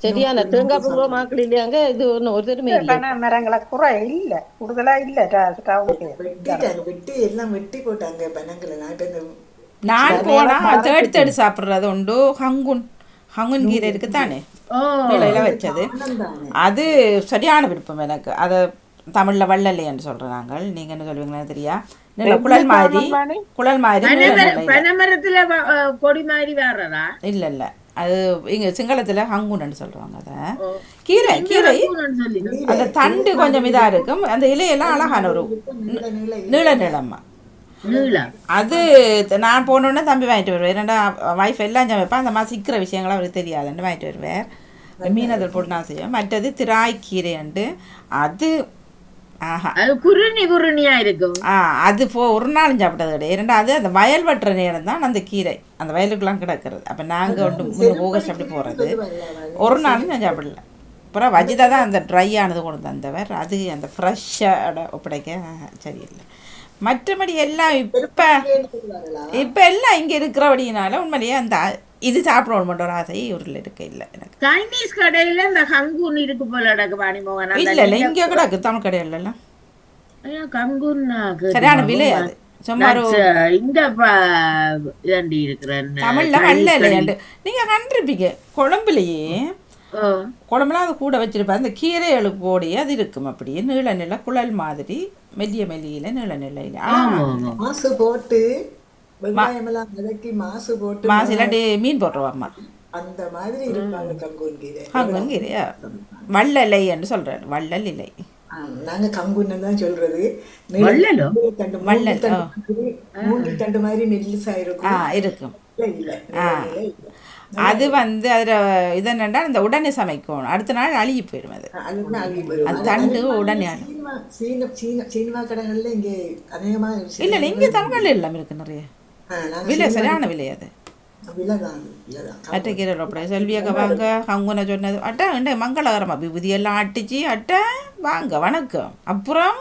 சரியான தேங்காய் பூ மாக்கள் இல்லையாங்க. இது ஒன்னும் ஒரு தருமே இல்ல. மரங்களை குறை இல்ல, கூடுதலா இல்ல. வெட்டி எல்லாம் வெட்டி போட்டாங்க பனங்களை. நான் போனா தேடி தேடி சாப்பிடுறது உண்டு. ஹங்குன் கீரை இருக்குத்தானே நிலையில வச்சது, அது சரியான விருப்பம் எனக்கு. அதை தமிழ்ல வள்ளலைன்னு சொல்றோம் நாங்கள். நீங்க என்ன சொல்லுவீங்களா தெரியா? குழல் மாதிரி கொடி மாதிரி வேறதா? இல்ல இல்ல, அது இங்க சிங்களத்துல ஹங்குன்னு சொல்றாங்க. அத கீரை அந்த தண்டு கொஞ்சம் இதா இருக்கும். அந்த இலையெல்லாம் அழகான ஒரு நீளமா. அது நான் போனோடனே தம்பி வாங்கிட்டு வருவேன். ரெண்டா வைஃப் எல்லாம் சமைப்பேன். அந்த மாதிரி சிக்கிற விஷயங்கள் அவருக்கு தெரியாதுன்னு வாங்கிட்டு வருவேன். மீன் அதில் போட்டு நான் செய்வேன். மற்றது திராய்க்கீரை உண்டு. அது குருணியா இருக்கும். அது ஒரு நாளும் சாப்பிட்டது கிடையாது. இரண்டாவது அந்த வயல் வெட்டுற நேரம் தான் அந்த கீரை அந்த வயலுக்குலாம் கிடக்கிறது. அப்போ நாங்கள் ஒன்று ஊகஸ் அப்படி போகிறது ஒரு நாளும் நான் சாப்பிடல. அப்புறம் வஜிதா தான் அந்த ட்ரை ஆனது கொண்டு வந்தவர். அது அந்த ஃப்ரெஷ்ஷாக ஒப்படைக்க சரியில்லை. மற்றபடி எல்லாம் இப்போ எல்லாம் இங்கே இருக்கிறபடினால உண்மையிலேயே அந்த இது சாப்பிடணும் ஒரு ஆசை ஊரில் இருக்க இல்லை எனக்கு. சைனீஸ் கடையில இந்த ஹங்கூன் இருக்கு போல கிடக்கு பாணிமோகன். இல்லை இல்லை, இங்கே கிடக்கு தமிழ் கடையில எல்லாம் ஹங்கூன் சரியான விலை. அது சுமார் இந்த இதாண்டி இருக்கிறேன் தமிழ்ல வல்ல இல்லையாண்டு நீங்க கண்டிருப்பீங்க. குழம்புலையே குழம்புலாம் அது கூட வச்சிருப்பேன். அந்த கீரைகளுக்கு போடி அது இருக்கும் அப்படியே நீள நில குழல் மாதிரி மெல்லிய மெல்லியில நீள நிலையில மாசு போட்டு மாசு இல்லாட்டி மீன் போட்டுருவாம்மா. அந்த மாதிரி இருப்பாங்க கங்குன் கீரையா வள்ளலை என்று சொல்றேன். வள்ளல் இலை நாங்க கங்குன்னு தான் சொல்றது. தண்டு மாதிரி மெல்லிசா இருக்கும். அது வந்து அதுல இது என்னன்னா இந்த உடனே சமைக்கணும். அடுத்த நாள் அழுகி போயிடும். அது தண்டு உடனே சீனிமா கடைகள்ல இங்க அநேகமா இல்ல இல்ல, இங்க தமிழ்ல எல்லாம் இருக்கு நிறைய. விலை சரியான விலை. அது அட்டை கீரை செல்வியாக வாங்க கங்குன சொன்னது அட்டை இந்த மங்களகரமா விபூதி எல்லாம் அட்டிச்சு அட்டை வாங்க வணக்கம். அப்புறம்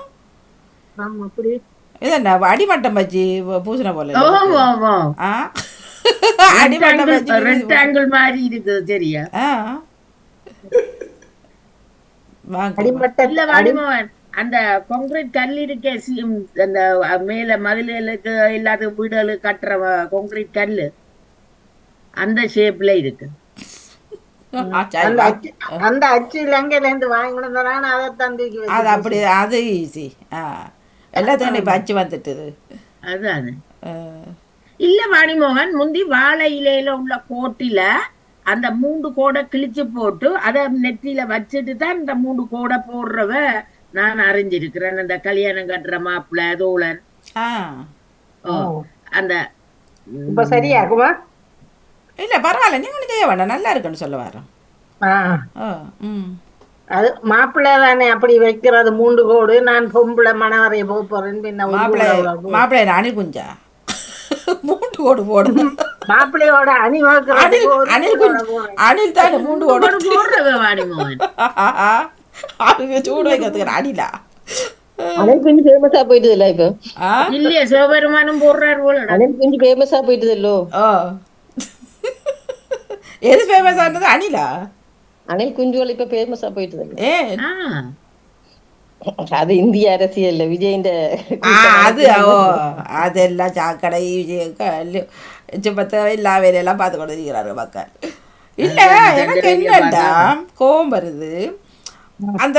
இதென்ன அடிமட்டம் வச்சு பூசின போல ரெக்டாங்கிள் மாதிரி இருக்குது. சரியா? அந்த கான்கிரீட் கல் இருக்கே, அந்த மேல மதிலுக்கு இல்லாத வீடுகளுக்கு கட்டுற கான்கிரீட் கல்லு அந்த ஷேப்ல இருக்கு. அந்த அச்சு இலங்கையில இருந்து வாங்கினதான அதை தந்திக்கு அது அப்படி அது ஈஸி. எல்லாத்துக்கும் இப்ப அச்சு வந்துட்டுது. அதானே இல்ல வாணிமோகன், முந்தி வாழை இலையில உள்ள கோட்டில அந்த 3 கோடை கிழிச்சு போட்டு அதை நெத்தியில வச்சுட்டு தான் இந்த 3 கோடை போடுறவ நான் அறிஞ்சிருக்கிறேன். அந்த கல்யாணம் கட்டுற மாப்பிள்ள தோழன். அந்த இப்ப சரியாகுமா? இல்லை பரவாயில்ல, நீ ஒன்றும் செய்ய வேண்டாம், நல்லா இருக்குன்னு சொல்ல வரோம். ஆ, ம் அது மாப்பிள்ளை தானே அப்படி வைக்கிறது 3 கோடு. நான் பொம்பளை மணவரைய போறேன்னு பின்ன ஒரு மாப்பிள்ளை கோடு அவ்வளவு. மாப்பிள்ளை அணில் குஞ்சா 3 கோடு போடுது. மாப்பிள்ளையோட அணி அணில் அணில் குஞ்சு அணில் தானே 3 கோடு போடுறவ வாணிமோகன். அதுக்கு சூடு வைக்கிறதுக்கு அணிலா அணில் குஞ்சு ஃபேமஸா போயிட்டுது இல்ல இப்போ? இல்லையே சிவபெருமானும் போடுறாரு போல. அணில் குஞ்சு ஃபேமஸா போயிட்டுது இல்லோ? எது ஃபேமஸ் ஆனது? அணிலா? அணில் குஞ்சுகள் இப்ப ஃபேமஸா போயிட்டுது இல்ல? ஏன்? அது இந்திய அரசியல் விஜயின் அது அதெல்லாம் சாக்கடை விஜய் எல்லா வேலையெல்லாம் பார்த்து கொண்டு இருக்கிறாரு மக்கள். இல்லை எனக்கு என்னண்டா கோபம் வருது, அந்த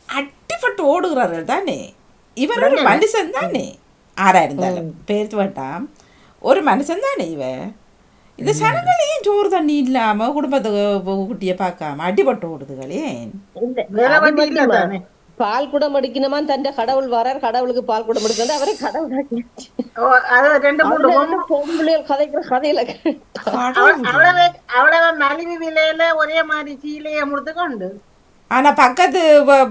அட்டிப்பட்டு ஓடுகிறார்கள் தானே இவர். ஒரு மனுஷன் தானே, ஆறா இருந்தாலும் பேர்த்து வேண்டாம், ஒரு மனுஷன் தானே இவன். இந்த சனங்களையும் சோறு தண்ணி இல்லாம குடும்பத்தை குட்டியை பார்க்காம அடிபட்டு ஓடுதுகளே. பால் குடம் அடிக்கணுமா தண்ட கடவுள் வரார், கடவுளுக்கு பால் குடம் எடுக்க அவரை கடவுள் பொம்பளைகள் கதைக்கிற கதையில அவ்வளவு மலிவு விலையில ஒரே மாதிரி சீலையை முடித்துக்கொண்டு. ஆனா பக்கத்து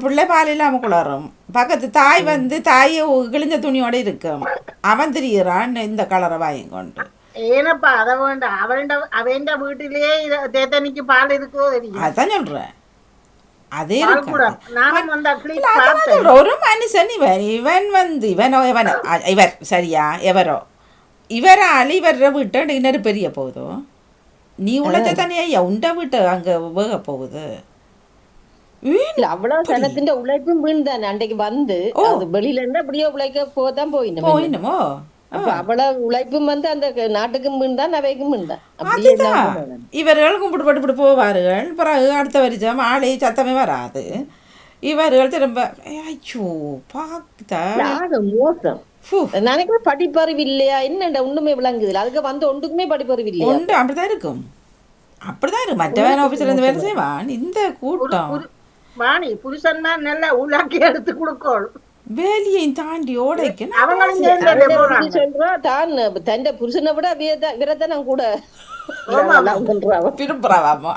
பிள்ளை பால் இல்லாம குளரும், பக்கத்து தாய் வந்து தாயை கிழிஞ்ச துணியோட இருக்கும், அவன் திரிகிறான் இந்த கலரை வாங்கிக்கொண்டு. ஏனப்பா அத வேண்டாம், அவன் வீட்டிலேயே தேத்தனிக்கு பால் இருக்கோ தெரியும். அதான் சொல்றேன், அதே ஒரு மனுஷன் இவன் வந்து இவர் சரியா எவரோ இவரால் இவர வீட்டை இன்னொரு பெரிய போகுதோ, நீ உழைச்ச தனியா உண்ட வீட்டு அங்க வேக போகுது. அவ்வளவு சனத்தின் உழைப்பும் வீண் தானே. அன்றைக்கு வந்து வெளியில இருந்து அப்படியே உழைக்க போதான் போயினுமோ. அவ்வளவு உழைப்பும் வந்து அந்த நாட்டுக்கும் மீன்தான் அவைக்கும் மீன்தான். இவர்கள் கும்பிட்டு போவார்கள், பிறகு அடுத்த வருஷம் ஆளை சத்தமே வராது. இவர்கள் திரும்ப ஐயோ பார்த்தா மோசம். நினைக்கிறேன் படிப்பறிவு இல்லையா என்னண்டா ஒண்ணுமே விளங்குது. அதுக்கு வந்து ஒன்றுக்குமே படிப்பறிவு இல்லையா? ஒன்று அப்படிதான் இருக்கும், அப்படிதான் இருக்கும். மற்றவன் ஆபீஸ்ல இருந்து வேலை செய்வான். இந்த கூட்டம் வாணி புருஷன் தான் நல்லா உள்ளாக்கி எடுத்து கொடுக்கணும். வேலியையும் தாண்டி ஓடைக்கு தன் புருஷனை விட விரதனம் கூட விரும்புறாவாமா.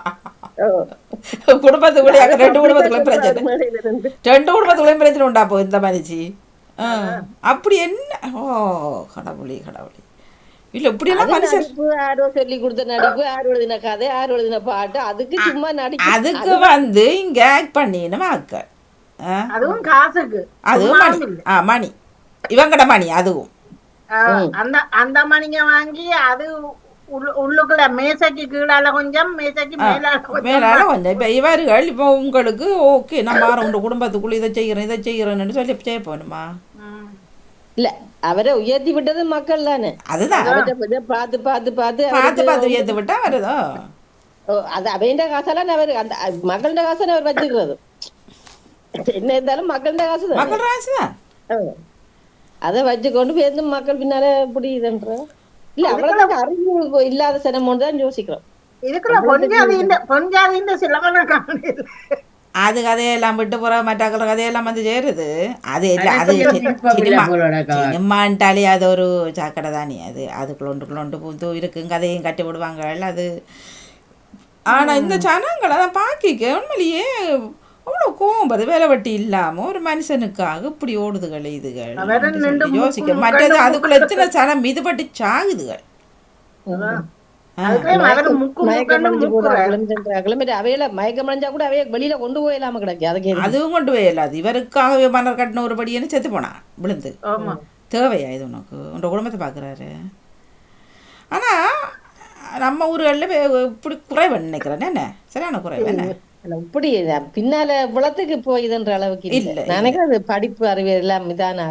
குடும்பத்துக்குள்ளே 2 குடும்பத்துக்குள்ளே பிரச்சனை, 2 குடும்பத்துக்குள்ளேயும் பிரச்சனை உண்டா போ இந்த மனுச்சி. அப்படி என்ன? ஓ கடவுளே கடவுளே. இல்ல இப்படி எல்லாம் மனுஷன் யாரோ சொல்லி கொடுத்த நடிப்பு, யார் எழுதின கதை, யார் எழுதின பாட்டு, அதுக்கு சும்மா நடிப்பு. அதுக்கு வந்து இங்க ஆக்ட் பண்ணின ஆக்க, அதுவும் காசுக்கு, அதுவும் மணி. மணி இவங்கட மணி, அதுவும் அந்த மணிங்க வாங்கி அது உள்ளுக்குள்ள மேசைக்கு கீழால கொஞ்சம், மேசைக்கு மேலால கொஞ்சம். இப்ப இவர்கள் இப்போ உங்களுக்கு ஓகே நம்ம உங்க குடும்பத்துக்குள்ள இதை செய்யறேன்னு சொல்லி செய்ய போகணுமா? இல்ல அவரை உயர்த்தி விட்டது மக்கள் தானே. அதுதான் பார்த்து பார்த்து பார்த்து பார்த்து பார்த்து உயர்த்தி விட்டா வருதோ. அது அவன் காசெல்லாம் அவர் அந்த மக்கள்கிட்ட காசை அவர் வச்சுக்கிறது. என்ன இருந்தாலும் மக்கள்கிட்ட காசு தான், மக்கள் ராசு தான். அதை வச்சுக்கொண்டு பேருந்து மக்கள் பின்னால புரியுதுன்ற இல்ல அவ்வளவு அறிவு இல்லாத சிரமம் தான் யோசிக்கிறோம். அது கதையெல்லாம் விட்டு போற மற்ற கதையெல்லாம் வந்து சேருது. அது இல்லை, அது சினிமான்ட்டாலே அது ஒரு சாக்கடை தானே. அது அதுக்குள்ளொண்டு பூந்து இருக்கும், கதையும் கட்டி விடுவாங்க அது. ஆனா இந்த சனங்களை தான் பாக்கிக்க உண்மையிலேயே அவ்வளோ கோவம் வருது. வேலை வட்டி இல்லாம ஒரு மனுஷனுக்காக இப்படி ஓடுதுகள் இதுகள் யோசிக்க. மற்றது அதுக்குள்ள எத்தனை சனம் இதுபட்டு சாகுதுகள். அதுவும் கொண்டு போயிடலாது. இவருக்காகவே மன்னர் கட்டின ஒரு படின்னு செத்து போனா விழுந்து. தேவையா இது உனக்கு? உன்னோட குடும்பத்தை பாக்குறாரு. ஆனா நம்ம ஊர்களில் இப்படி குறைவு நினைக்கிறேன். என்ன சரியான குறைவு என்ன இப்படி பின்னால குளத்துக்கு போயுதுன்ற அளவுக்கு இல்ல. நினைக்கிறது படிப்பு அறிவு எல்லாம் இதான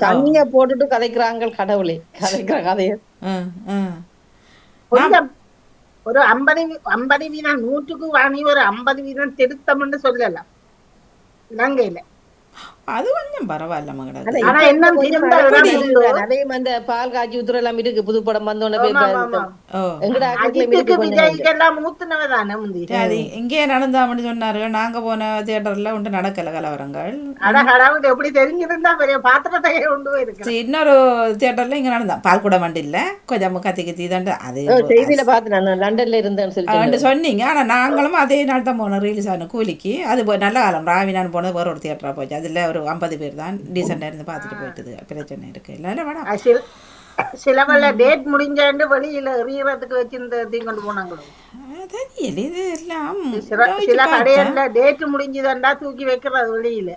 தண்ணிய போட்டுட்டு கதைக்கிறாங்க. கடவுளே கதைக்கிற கதைய ஒரு 50 வீதம் 100க்கு வாங்கி ஒரு 50 வீதம் திருத்தம் சொல்லலாம் இலங்கையில. அது கொஞ்சம் பரவாயில்ல மகடா. ஆனா ஆனா இப்ப என்ன கொஞ்சம் திரும்ப அழகா இடம் உண்டு. இருக்குதான். அதையும் அந்த பால் காய்ச்சி ஊத்துற எல்லாம் இருக்கு. புது படம் வந்தோடனே போய் ஆமா, ஆமா. ஓ எங்கட ஆக்கத்துல அஜித்துக்கு இருக்கு கொஞ்சம் கொஞ்சம். விஜய்க்கெல்லாம் மூத்துனவதானே முந்தி. அது இங்கேயே நடந்தாமன்னு சொன்னார்கள். நாங்கள் போன தியேட்டரில் ஒன்று நடக்கலை கலவரங்கள். அடகடவுக்கு எப்படி தெரிஞ்சிருந்தா பெரிய பாத்திரத்தையே கொண்டு போயிருக்கேன். சரி, இன்னொரு தியேட்டரில் இங்கே நடந்தான் பால்குடம் வண்டி இல்லை கொஞ்சம் கத்தி கத்தி தாண்டு அது செய்தியில பார்த்து நான் லண்டன்ல இருந்தேன்னு சொல்லி சொன்னீங்க. ஆனால் நாங்களும் அதே நாள் தான் போனோம் ரிலீஸ் ஆன கூலிக்கு. அது நல்ல காலம் ராவினான்னு போனது வேற ஒரு தியேட்டராக போச்சு. அதில் ஒரு 50 பேர் தான் டீசெண்டாக இருந்து பார்த்துட்டு போயிட்டது. பிரச்சனை இருக்கு இல்லை வேணாம். சிலவல்ல டேட் முடிஞ்சாண்டு வெளியில எறியறதுக்கு வச்சிருந்த கொண்டு போனாங்களோ தெரியல. இது எல்லாம் சில கடையில டேட் முடிஞ்சுதாண்டா தூக்கி வைக்கிறது வெளியில.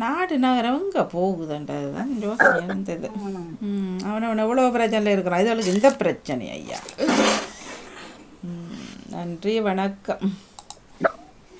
நாடு நகரம் எங்கே போகுதுன்றதுதான் யோசனை இருந்தது. அவன் எவ்வளோ பிரச்சனையில் இருக்கிறான். இது அவளுக்கு இந்த பிரச்சனை ஐயா. நன்றி, வணக்கம்.